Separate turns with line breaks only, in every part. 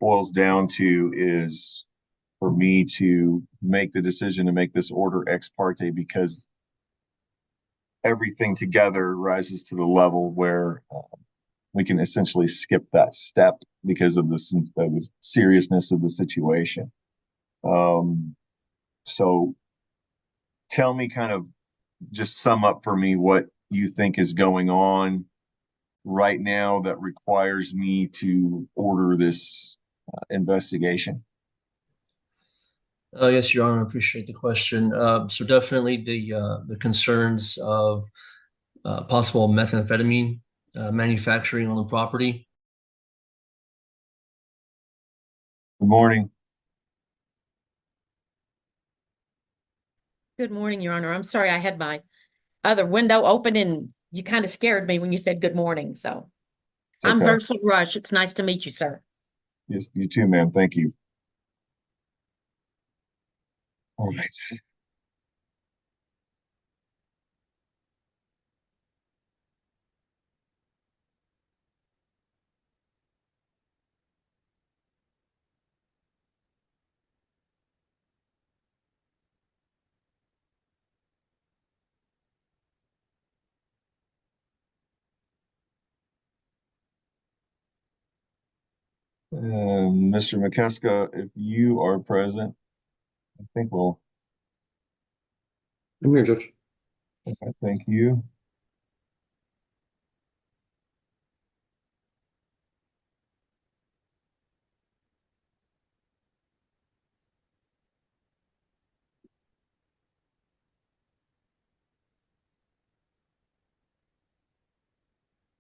boils down to is for me to make the decision to make this order ex parte because everything together rises to the level where we can essentially skip that step because of the seriousness of the situation. Um, so tell me, kind of just sum up for me what you think is going on right now that requires me to order this investigation.
Yes, Your Honor, I appreciate the question. So definitely the concerns of possible methamphetamine manufacturing on the property.
Good morning.
Good morning, Your Honor. I'm sorry I had my other window open and you kind of scared me when you said good morning. So
It's
I'm
okay.
Versal Rush. It's nice to meet you, sir.
Yes, you too, ma'am. Thank you. All right. Mr. McKeska, if you are present, I think we'll.
I'm here, Judge.
Okay, thank you.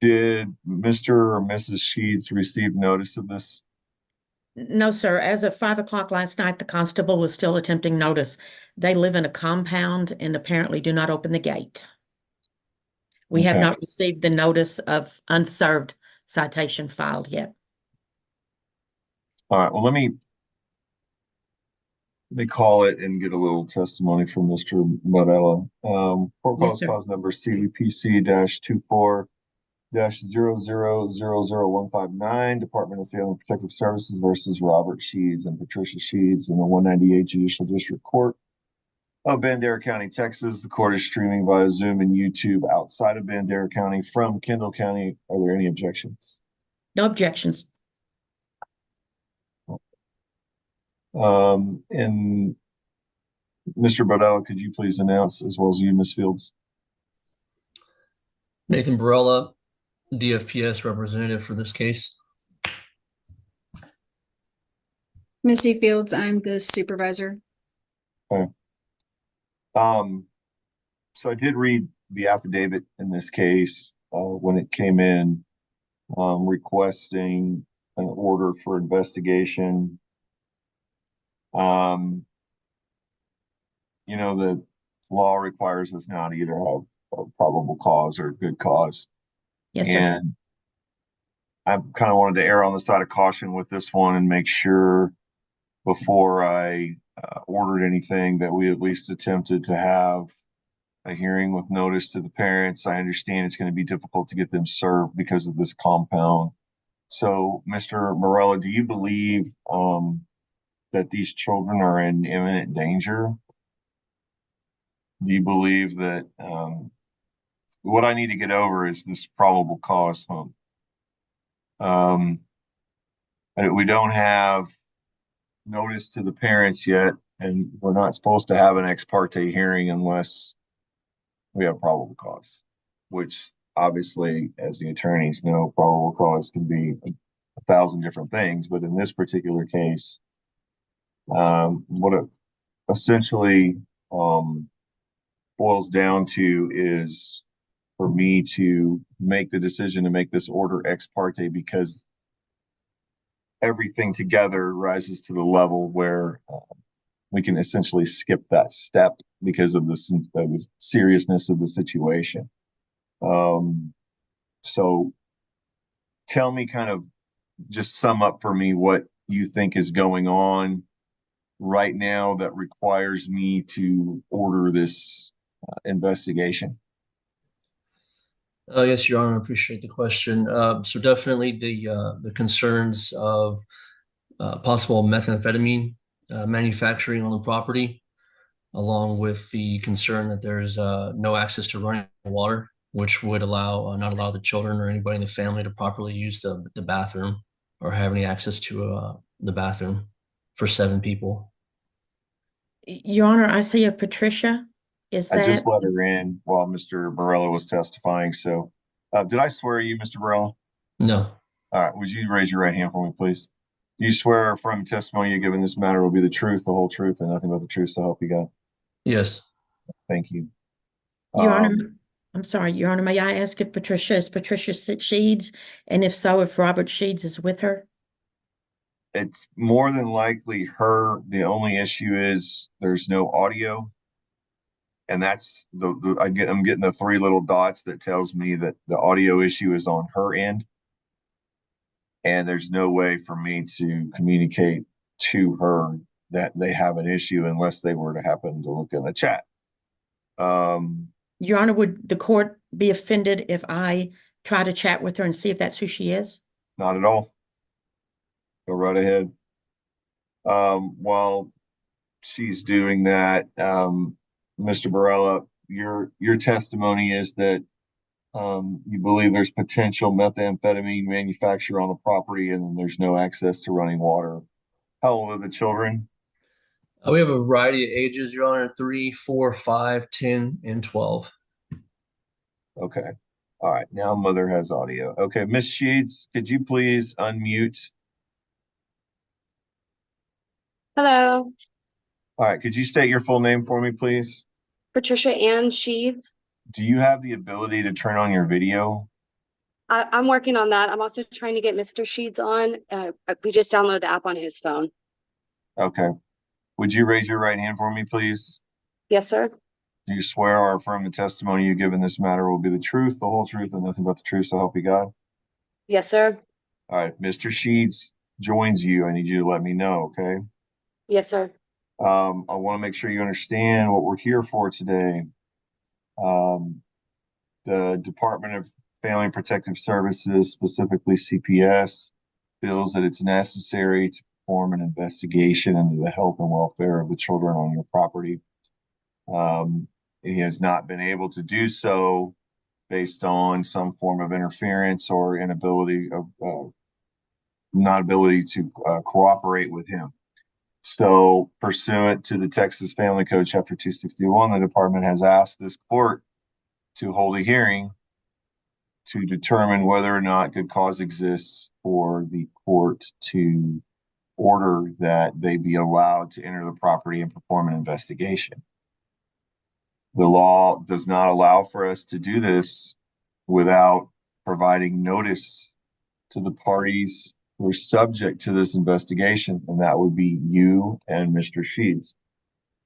Did Mr. or Mrs. Sheets receive notice of this?
No, sir. As of 5 o'clock last night, the constable was still attempting notice. They live in a compound and apparently do not open the gate. We have
Okay.
not received the notice of unserved citation filed yet.
All right. Well, let me call it and get a little testimony from Mr. Morella. Court
Yes,
calls
sir.
cause number CVPC-24-000159, Department of Family Protective Services versus Robert Sheeds and Patricia Sheeds in the 198 Judicial District Court of Bandera County, Texas. The court is streaming via Zoom and YouTube outside of Bandera County from Kendall County. Are there any objections?
No objections.
And Mr. Bodell, could you please announce, as well as you, Ms. Fields?
Nathan Barella, DFPS representative for this case.
Misty Fields, I'm the supervisor.
Okay. So I did read the affidavit in this case when it came in, requesting an order for investigation. Um, the law requires us now to either have a probable cause or good cause.
Yes, sir.
And I kind of wanted to err on the side of caution with this one and make sure before I ordered anything that we at least attempted to have a hearing with notice to the parents. I understand it's going to be difficult to get them served because of this compound. So, Mr. Morella, do you believe that these children are in imminent danger? Do you believe that what I need to get over is this probable cause hump? We don't have notice to the parents yet, and we're not supposed to have an ex parte hearing unless we have probable cause, which obviously, as the attorneys know, probable cause can be a thousand different things. But in this particular case, what it essentially boils down to is for me to make the decision to make this order ex parte because everything together rises to the level where we can essentially skip that step because of the seriousness of the situation. So tell me, kind of just sum up for me what you think is going on right now that requires me to order this investigation.
Yes, Your Honor, I appreciate the question. So definitely the concerns of possible methamphetamine manufacturing on the property, along with the concern that there's no access to running water, which would not allow the children or anybody in the family to properly use the bathroom or have any access to the bathroom for 7 people.
Your Honor, I see a Patricia. Is
I just
that,
let her in while Mr. Barella was testifying. So, did I swear you, Mr. Barella?
No.
All right. Would you raise your right hand for me, please? Do you swear or affirm testimony you give in this matter will be the truth, the whole truth, and nothing but the truth, so help you God?
Yes.
Thank you.
Your Honor,
Um,
I'm sorry, Your Honor, may I ask if Patricia is Patricia Sheeds? And if so, if Robert Sheeds is with her?
it's more than likely her. The only issue is there's no audio. And that's I'm getting the 3 little dots that tells me that the audio issue is on her end. And there's no way for me to communicate to her that they have an issue unless they were to happen to look in the chat.
Your Honor, would the court be offended if I try to chat with her and see if that's who she is?
Not at all. Go right ahead. While she's doing that, Mr. Barella, your testimony is that you believe there's potential methamphetamine manufacture on the property and then there's no access to running water. How old are the children?
We have a variety of ages, Your Honor: 3, 4, 5, 10, and 12.
Okay. All right. Now mother has audio. Okay. Miss Sheets, could you please unmute?
Hello,
All right. Could you state your full name for me, please?
Patricia Ann Sheets.
Do you have the ability to turn on your video?
I'm working on that. I'm also trying to get Mr. Sheets on. We just downloaded the app on his phone.
Okay. Would you raise your right hand for me, please?
Yes, sir.
Do you swear or affirm the testimony you give in this matter will be the truth, the whole truth, and nothing but the truth, so help you God?
Yes, sir.
All right. Mr. Sheets joins you. I need you to let me know, okay?
Yes, sir.
I want to make sure you understand what we're here for today. Um, the Department of Family and Protective Services, specifically CPS, feels that it's necessary to perform an investigation into the health and welfare of the children on your property. He has not been able to do so based on some form of interference or inability of not ability to cooperate with him. So, pursuant to the Texas Family Code, Chapter 261, the department has asked this court to hold a hearing to determine whether or not good cause exists for the court to order that they be allowed to enter the property and perform an investigation. The law does not allow for us to do this without providing notice to the parties who are subject to this investigation, and that would be you and Mr. Sheets.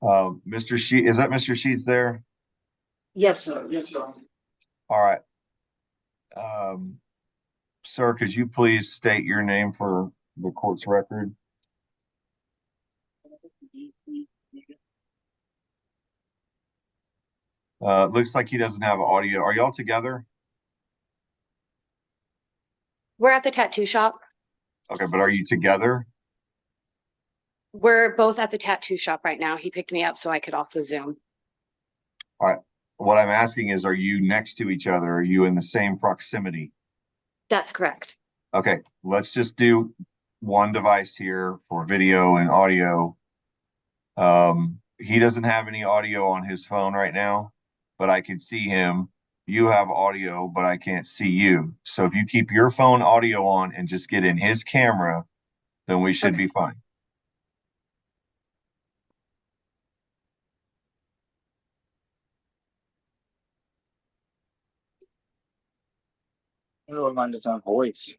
Mr. Sheets, is that Mr. Sheets there?
Yes, sir.
Yes, sir.
All right. Sir, could you please state your name for the court's record? Looks like he doesn't have audio. Are y'all together?
We're at the tattoo shop.
Okay, but are you together?
We're both at the tattoo shop right now. He picked me up so I could also Zoom.
All right. What I'm asking is, are you next to each other? Are you in the same proximity?
That's correct.
Okay, let's just do one device here for video and audio. He doesn't have any audio on his phone right now, but I can see him. You have audio, but I can't see you. So if you keep your phone audio on and just get in his camera, then we should
Okay.
be fine.
I don't mind his own voice.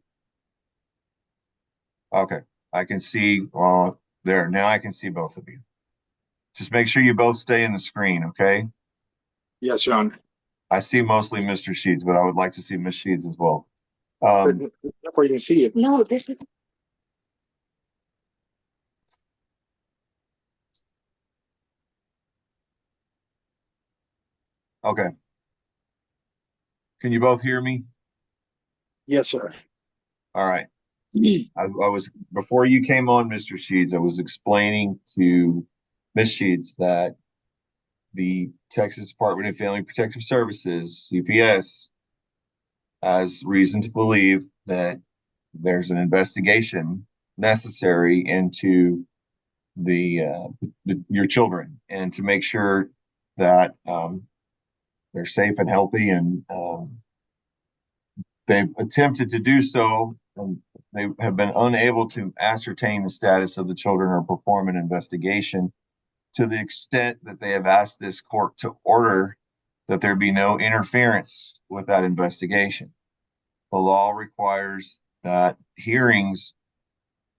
Okay, I can see, there, now I can see both of you. Just make sure you both stay in the screen, okay?
Yes, Your Honor.
I see mostly Mr. Sheets, but I would like to see Miss Sheets as well.
Where you can see it.
No, this is
Okay. Can you both hear me?
Yes, sir.
All right. I was, before you came on, Mr. Sheets, I was explaining to Ms. Sheets that the Texas Department of Family Protective Services, CPS, has reason to believe that there's an investigation necessary into your children, and to make sure that they're safe and healthy, and they've attempted to do so, and they have been unable to ascertain the status of the children or perform an investigation, to the extent that they have asked this court to order that there be no interference with that investigation. The law requires that hearings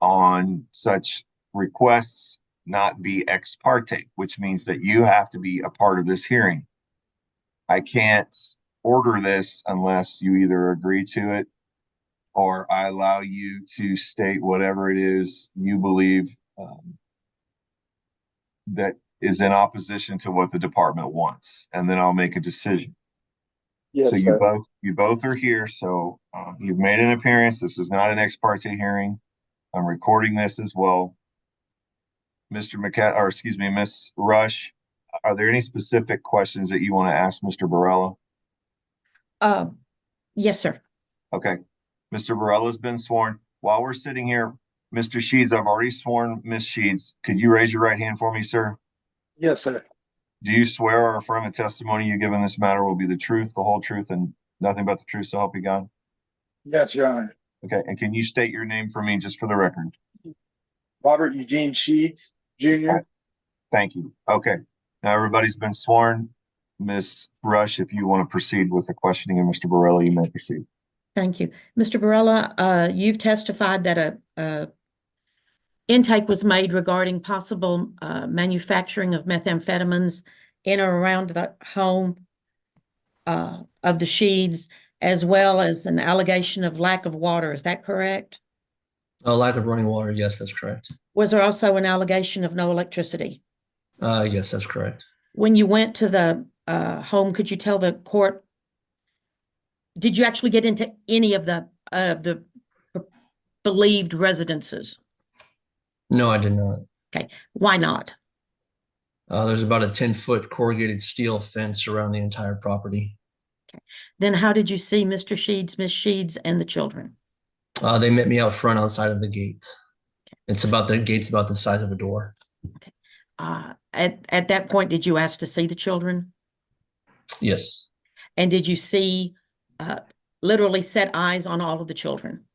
on such requests not be ex parte, which means that you have to be a part of this hearing. I can't order this unless you either agree to it or I allow you to state whatever it is you believe that is in opposition to what the department wants, and then I'll make a decision.
Yes,
So
sir.
you both are here. So you've made an appearance. This is not an ex parte hearing. I'm recording this as well. Mr. McCat, or excuse me, Miss Rush, are there any specific questions that you want to ask Mr. Barella?
Yes, sir.
Okay. Mr. Barella's been sworn. While we're sitting here, Mr. Sheets, I've already sworn Miss Sheets. Could you raise your right hand for me, sir?
Yes, sir.
Do you swear or affirm the testimony you give in this matter will be the truth, the whole truth, and nothing but the truth, so help you God?
Yes, Your Honor.
Okay. And can you state your name for me just for the record?
Robert Eugene Sheets, Jr.
Thank you. Okay. Now everybody's been sworn. Miss Rush, if you want to proceed with the questioning of Mr. Barella, you may proceed.
Thank you. Mr. Barella, you've testified that a intake was made regarding possible manufacturing of methamphetamines in or around the home of the Sheeds, as well as an allegation of lack of water. Is that correct?
A lack of running water. Yes, that's correct.
Was there also an allegation of no electricity?
Yes, that's correct.
When you went to the home, could you tell the court, did you actually get into any of the believed residences?
No, I did not.
Okay, why not?
There's about a 10-foot corrugated steel fence around the entire property.
Then how did you see Mr. Sheeds, Miss Sheeds, and the children?
They met me out front outside of the gate. The gate's about the size of a door.
Okay. At that point, did you ask to see the children?
Yes.
And did you see literally set eyes on all of the children?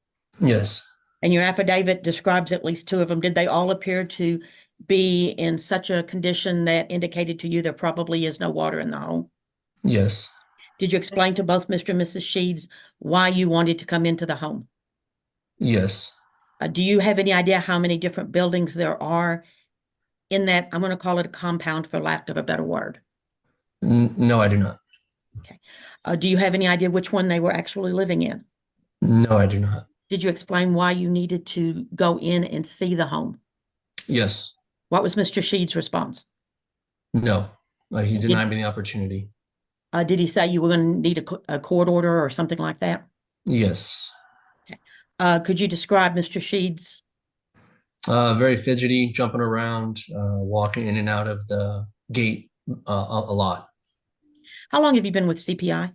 Yes.
And your affidavit describes at least two of them. Did they all appear to be in such a condition that indicated to you there probably is no water in the home?
Yes.
Did you explain to both Mr. and Mrs. Sheeds why you wanted to come into the home?
Yes.
Do you have any idea how many different buildings there are in that, I'm going to call it a compound for lack of a better word?
No, I do not.
Okay. Do you have any idea which one they were actually living in?
No, I do not.
Did you explain why you needed to go in and see the home?
Yes.
What was Mr. Sheeds' response?
No. He denied me the opportunity.
Did he say you were going to need a court order or something like that?
Yes.
Could you describe Mr. Sheeds?
Very fidgety, jumping around, walking in and out of the gate a lot.
How long have you been with CPI?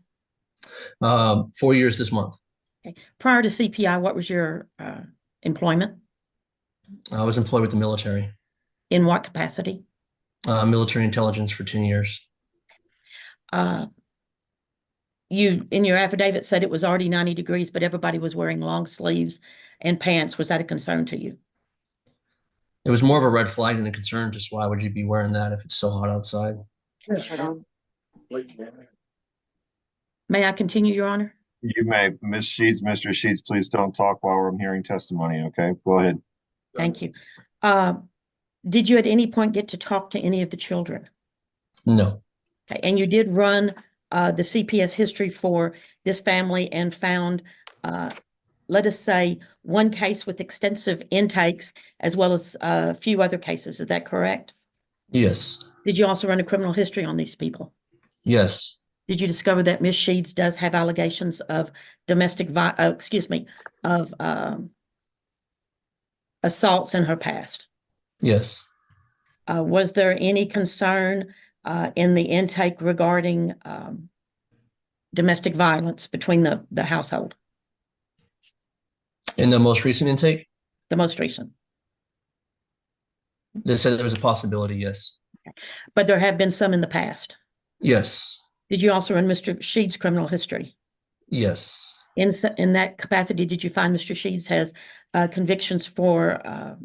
4 years this month.
Okay. Prior to CPI, what was your employment?
I was employed with the military.
In what capacity?
Military intelligence for 10 years.
You, in your affidavit, said it was already 90 degrees, but everybody was wearing long sleeves and pants. Was that a concern to you?
It was more of a red flag than a concern. Just why would you be wearing that if it's so hot outside?
May I continue, Your Honor?
You may. Miss Sheets, Mr. Sheets, please don't talk while I'm hearing testimony, okay? Go ahead.
Thank you. Did you at any point get to talk to any of the children?
No.
Okay. And you did run the CPS history for this family and found, let us say, one case with extensive intakes as well as a few other cases. Is that correct?
Yes.
Did you also run a criminal history on these people?
Yes.
Did you discover that Ms. Sheeds does have allegations of assaults in her past.
Yes.
Was there any concern in the intake regarding domestic violence between the household,
In the most recent intake,
the most recent?
they said there was a possibility. Yes.
But there have been some in the past.
Yes.
Did you also run Mr. Sheed's criminal history?
Yes.
In that capacity, did you find Mr. Sheeds has convictions for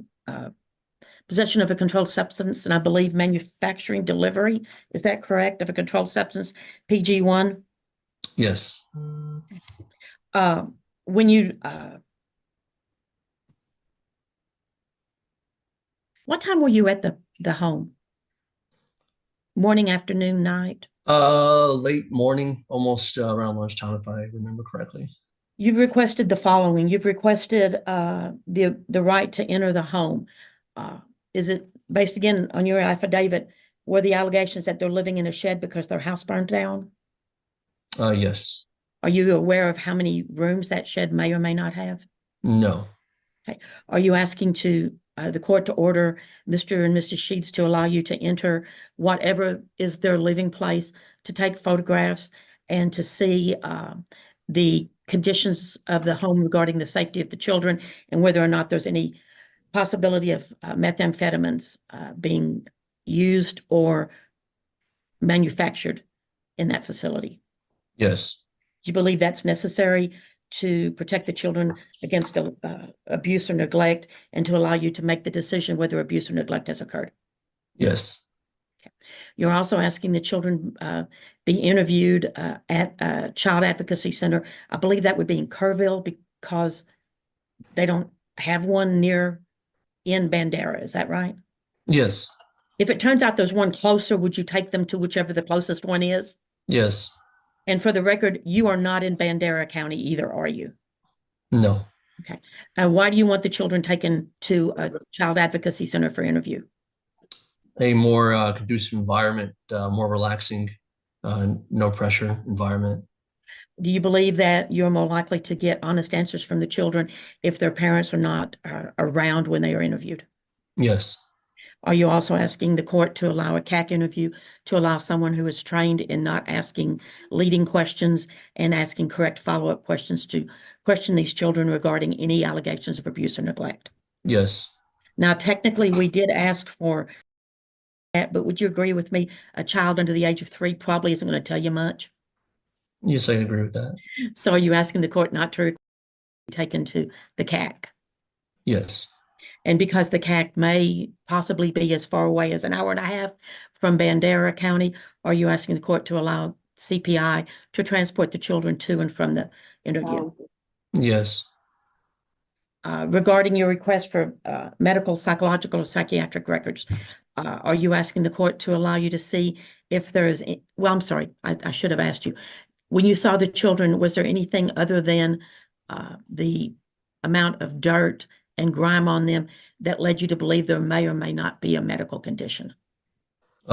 possession of a controlled substance and I believe manufacturing delivery? Is that correct? Of a controlled substance, PG1?
Yes.
When you what time were you at the home? Morning, afternoon, night?
Late morning, almost around lunchtime, if I remember correctly.
You've requested the following. You've requested the right to enter the home. Is it based again on your affidavit? Were the allegations that they're living in a shed because their house burned down?
Yes.
Are you aware of how many rooms that shed may or may not have?
No.
Okay. Are you asking the court to order Mr. and Mrs. Sheets to allow you to enter whatever is their living place, to take photographs and to see the conditions of the home regarding the safety of the children and whether or not there's any possibility of methamphetamines being used or manufactured in that facility?
Yes.
Do you believe that's necessary to protect the children against abuse or neglect and to allow you to make the decision whether abuse or neglect has occurred?
Yes.
You're also asking the children be interviewed at a child advocacy center. I believe that would be in Kerrville because they don't have one near in Bandera. Is that right?
Yes.
If it turns out there's one closer, would you take them to whichever the closest one is?
Yes.
And for the record, you are not in Bandera County either, are you?
No.
Okay. Why do you want the children taken to a child advocacy center for interview?
A more conducive environment, more relaxing, no pressure environment.
Do you believe that you're more likely to get honest answers from the children if their parents are not around when they are interviewed?
Yes.
Are you also asking the court to allow a CAC interview, to allow someone who is trained in not asking leading questions and asking correct follow-up questions to question these children regarding any allegations of abuse or neglect?
Yes.
Now, technically, we did ask for that, but would you agree with me? A child under the age of 3 probably isn't going to tell you much.
Yes, I agree with that.
So are you asking the court not to be taken to the CAC?
Yes.
And because the CAC may possibly be as far away as an hour and a half from Bandera County, are you asking the court to allow CPI to transport the children to and from the interview?
Yes.
Regarding your request for medical, psychological, or psychiatric records, are you asking the court to allow you to see if there is, well, I'm sorry, I should have asked you. When you saw the children, was there anything other than the amount of dirt and grime on them that led you to believe there may or may not be a medical condition?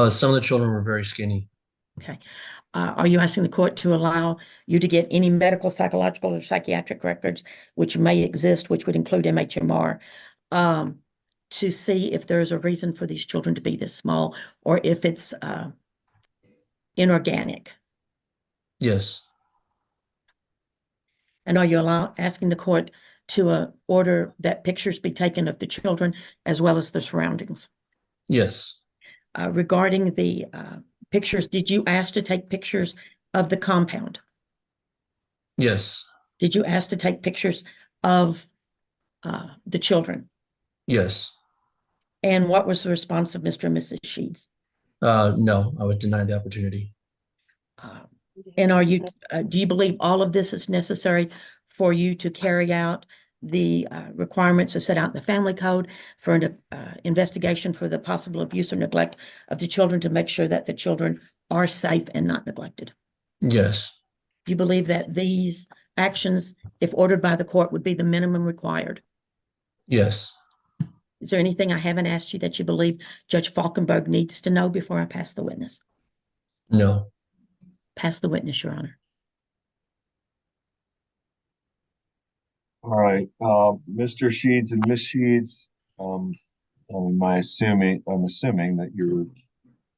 Some of the children were very skinny.
Okay. Are you asking the court to allow you to get any medical, psychological, or psychiatric records which may exist, which would include MHMR, to see if there's a reason for these children to be this small or if it's inorganic?
Yes.
And are you asking the court to order that pictures be taken of the children as well as the surroundings?
Yes.
Regarding the pictures, did you ask to take pictures of the compound?
Yes.
Did you ask to take pictures of the children?
Yes.
And what was the response of Mr. and Mrs. Sheeds?
No, I would deny the opportunity.
And do you believe all of this is necessary for you to carry out the requirements as set out in the family code for an investigation for the possible abuse or neglect of the children to make sure that the children are safe and not neglected?
Yes.
Do you believe that these actions, if ordered by the court, would be the minimum required?
Yes.
Is there anything I haven't asked you that you believe Judge Falkenberg needs to know before I pass the witness?
No.
Pass the witness, Your Honor.
All right, Mr. Sheeds and Miss Sheeds, I'm assuming that you're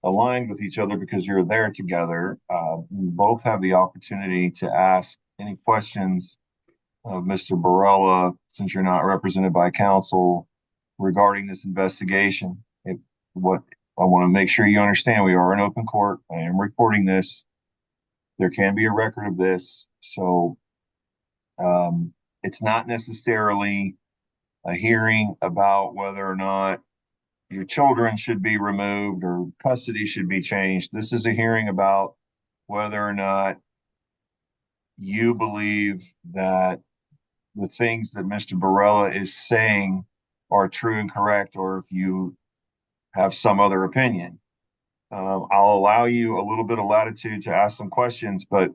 aligned with each other because you're there together. You both have the opportunity to ask any questions of Mr. Barella, since you're not represented by counsel, regarding this investigation. What I want to make sure you understand, we are in open court. I am recording this. There can be a record of this. So it's not necessarily a hearing about whether or not your children should be removed or custody should be changed. This is a hearing about whether or not you believe that the things that Mr. Barella is saying are true and correct, or if you have some other opinion. I'll allow you a little bit of latitude to ask some questions, but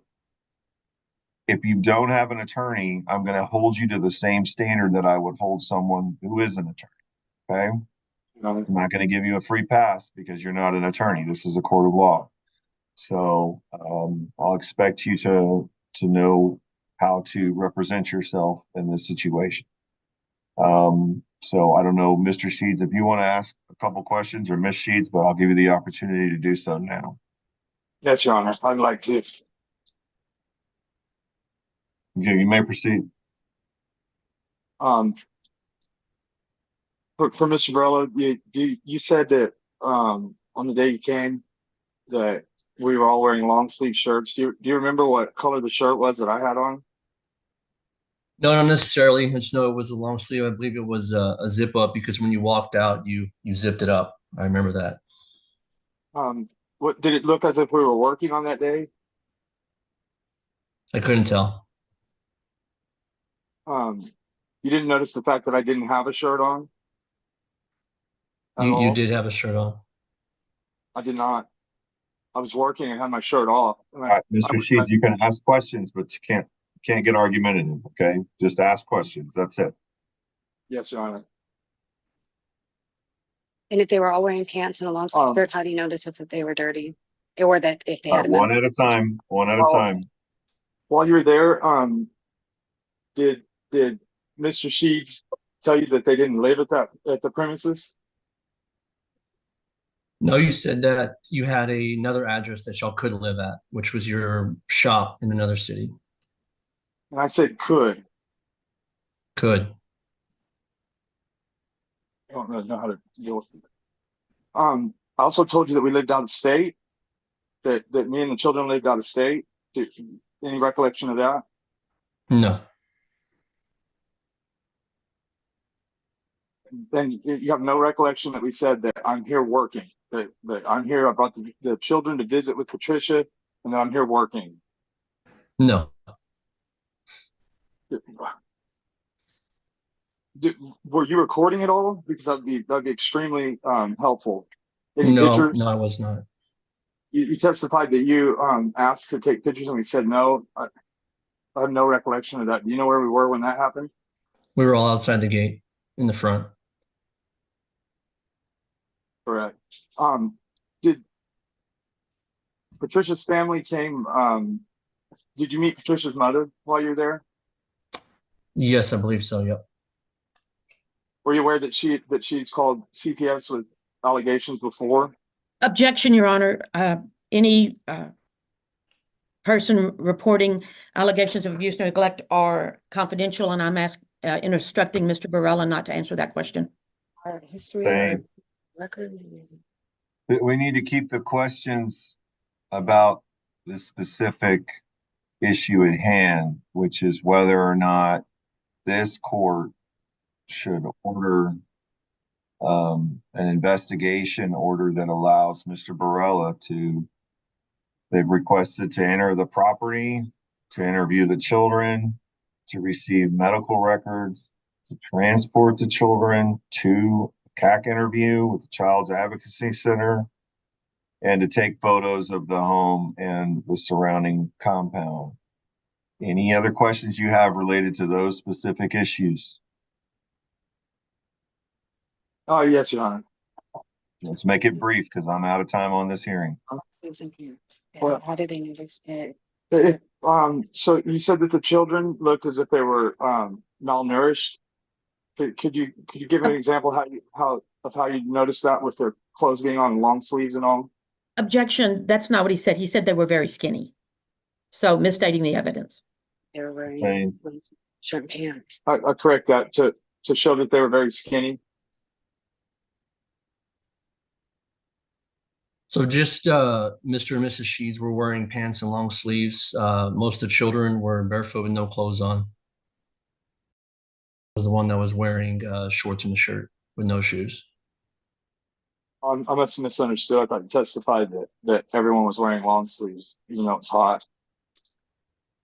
if you don't have an attorney, I'm going to hold you to the same standard that I would hold someone who is an attorney. Okay. I'm not going to give you a free pass because you're not an attorney. This is a court of law. So I'll expect you to know how to represent yourself in this situation. So I don't know, Mr. Sheets, if you want to ask a couple questions, or Miss Sheets, but I'll give you the opportunity to do so now.
Yes, Your Honor. I'd like to.
Okay, you may proceed.
For Mr. Barella, you said that on the day you came that we were all wearing long sleeve shirts. Do you remember what color the shirt was that I had on?
No, not necessarily. I just know it was a long sleeve. I believe it was a zip up because when you walked out, you zipped it up. I remember that.
What did it look as if we were working on that day?
I couldn't tell.
You didn't notice the fact that I didn't have a shirt on at
You
all?
did have a shirt on.
I did not. I was working and had my shirt off.
All right, Mr. Sheets, you can ask questions, but you can't get argumentative. Okay, just ask questions. That's it.
Yes, Your Honor.
And if they were all wearing pants and a long sleeve shirt, how do you notice if they were dirty? Or that if they had a
One at a time. One at a time.
While you were there, did Mr. Sheets tell you that they didn't live at the premises?
No, you said that you had another address that y'all could live at, which was your shop in another city.
And I said could.
Could.
I don't really know how to deal with it. I also told you that we lived out of state, that me and the children lived out of state. Any recollection of that?
No.
Then you have no recollection that we said that I'm here working, that I'm here. I brought the children to visit with Patricia, and that I'm here working.
No.
Were you recording it all? Because that'd be extremely helpful. Any
No,
pictures?
no, I was not.
You testified that you asked to take pictures and we said no. I have no recollection of that. Do you know where we were when that happened?
We were all outside the gate in the front.
Correct. Did Patricia's family came? Did you meet Patricia's mother while you were there?
Yes, I believe so. Yep.
Were you aware that she's called CPS with allegations before?
Objection, Your Honor. Any person reporting allegations of abuse or neglect are confidential, and I'm instructing Mr. Barella not to answer that question.
Our history or record?
We need to keep the questions about the specific issue at hand, which is whether or not this court should order an investigation order that allows Mr. Barella they've requested to enter the property, to interview the children, to receive medical records, to transport the children to a CAC interview with the Child's Advocacy Center, and to take photos of the home and the surrounding compound. Any other questions you have related to those specific issues?
Oh, yes, Your Honor.
Let's make it brief because I'm out of time on this hearing.
Well,
How did they notice it?
So you said that the children looked as if they were malnourished. Could you give an example how you noticed that with their clothes being on long sleeves and all?
Objection, that's not what he said. He said they were very skinny. So misstating the evidence.
They were wearing
Same.
short pants.
I correct that to show that they were very skinny.
So just Mr. and Mrs. Sheeds were wearing pants and long sleeves. Most of the children were barefoot with no clothes on. Was the one that was wearing shorts and a shirt with no shoes.
I must have misunderstood. I thought you testified that everyone was wearing long sleeves, even though it's hot.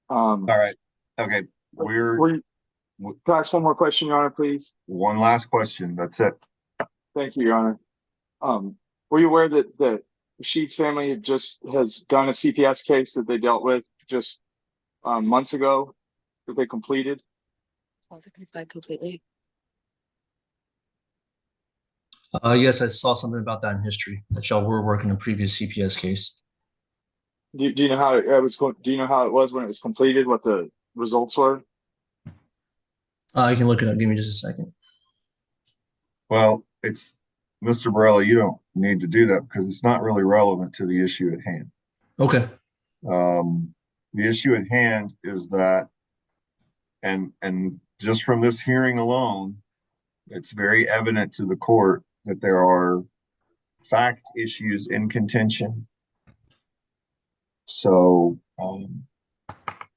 All right. Okay.
Can I ask one more question, Your Honor, please?
One last question. That's it.
Thank you, Your Honor. Were you aware that the Sheets family has done a CPS case that they dealt with just months ago that they completed?
Completely.
Yes, I saw something about that in history that y'all were working a previous CPS case.
Do you know how it was? Do you know how it was when it was completed? What the results were?
I can look it up. Give me just a second.
Well, it's Mr. Borrella, you don't need to do that because it's not really relevant to the issue at hand.
Okay.
The issue at hand is that, and just from this hearing alone, it's very evident to the court that there are fact issues in contention. So,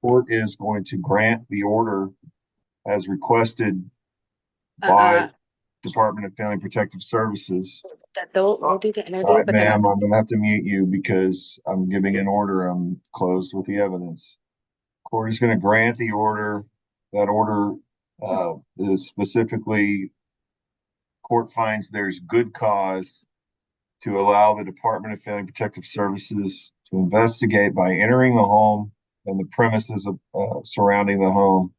court is going to grant the order as requested by Department of Family Protective Services.
They'll do the interview,
All right,
but then
ma'am, I'm gonna have to mute you because I'm giving an order. I'm closed with the evidence. Court is gonna grant the order. That order is specifically, court finds there's good cause to allow the Department of Family Protective Services to investigate by entering the home and the premises surrounding the home,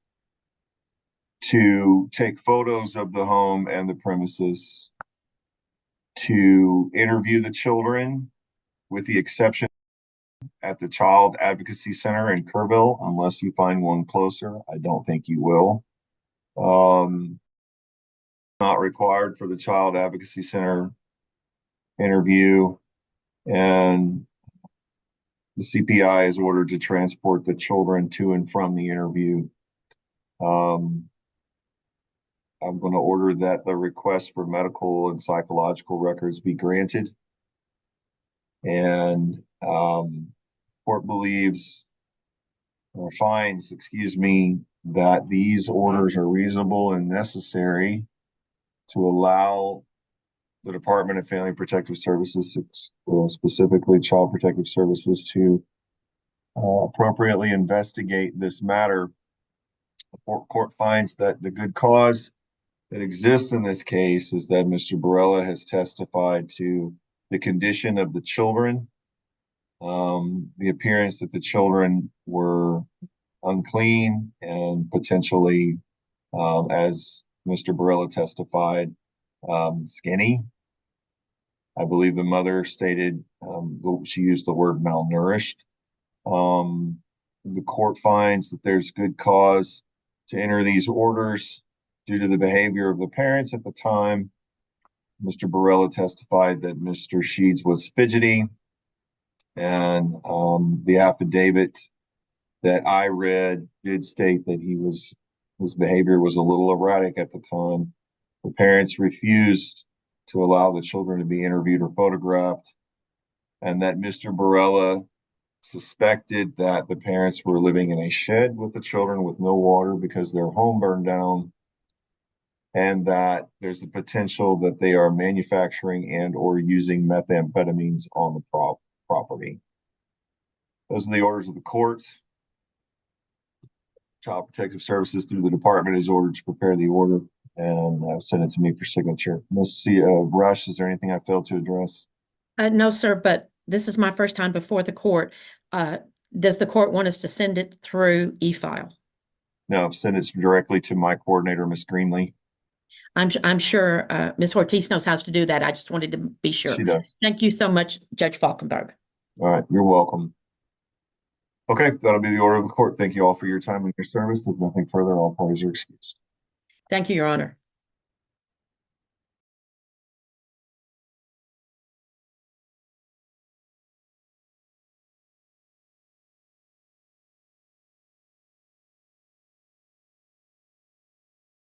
to take photos of the home and the premises, to interview the children, with the exception at the Child Advocacy Center in Kerrville, unless you find one closer. I don't think you will. Not required for the Child Advocacy Center interview, and the CPI is ordered to transport the children to and from the interview. I'm going to order that the request for medical and psychological records be granted. And court believes, or finds, excuse me, that these orders are reasonable and necessary to allow the Department of Family Protective Services, specifically Child Protective Services, to appropriately investigate this matter. The court finds that the good cause that exists in this case is that Mr. Borrella has testified to the condition of the children, the appearance that the children were unclean and potentially, as Mr. Borrella testified, skinny. I believe the mother stated she used the word malnourished. The court finds that there's good cause to enter these orders due to the behavior of the parents at the time. Mr. Borrella testified that Mr. Sheeds was fidgety, and the affidavit that I read did state that his behavior was a little erratic at the time. The parents refused to allow the children to be interviewed or photographed, and that Mr. Borrella suspected that the parents were living in a shed with the children with no water because their home burned down, and that there's a potential that they are manufacturing and or using methamphetamines on the property. Those are the orders of the court. Child Protective Services through the department is ordered to prepare the order and send it to me for signature. Ms. Rush, is there anything I failed to address?
No, sir, but this is my first time before the court. Does the court want us to send it through e-file?
No, send it directly to my coordinator, Ms. Greenlee.
I'm sure Ms. Ortiz knows how to do that. I just wanted to be sure.
She does.
Thank you so much, Judge Falkenberg.
All right, you're welcome. Okay, that'll be the order of the court. Thank you all for your time and your service. With nothing further, all parties are excused.
Thank you, Your Honor.